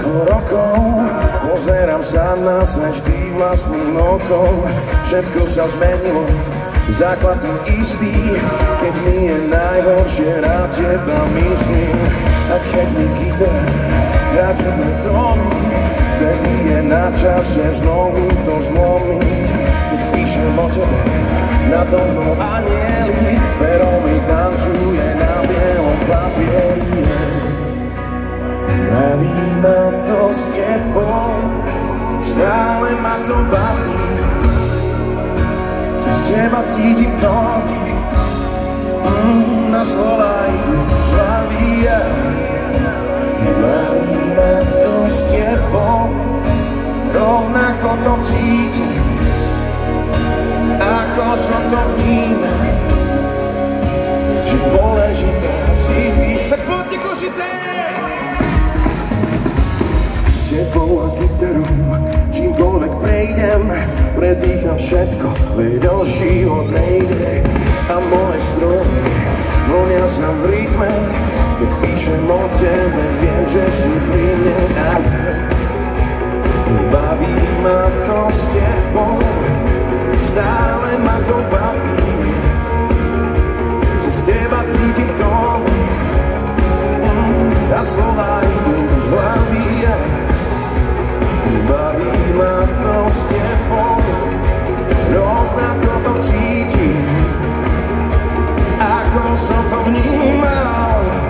toľko rokov, pozerám sa na svet vždy vlastným okom. Všetko sa zmenilo, základ ten istý, keď mi je najhoršie, rád teba myslím. A keď mi kytara hrá čudné tóny, vtedy je na čase znovu to zlomiť. Keď píšem o tebe, nado mnou anieli, pero mi tancuje na bielom papieri. Baví ma to s tebou, stále ma to baví. Cez teba cítim tóny, na slova idú z hlavy. Baví ma to s tebou, rovnako to cítim, ako som to vnímal, že dôležitá si ty. Tak poďte Košice! S tebou a kytarou čímkoľvek prejdem, predýcham všetko, veď o život nejde. A moje stroje vonia sa v rytme, keď píšem o tebe, viem, že si pri mne. Baví ma to s tebou, stále ma to baví. Cez teba cítim tóny, a slova idú z hlavy. Baví ma to s tebou, rovnako to cítim, ako som to vnímal.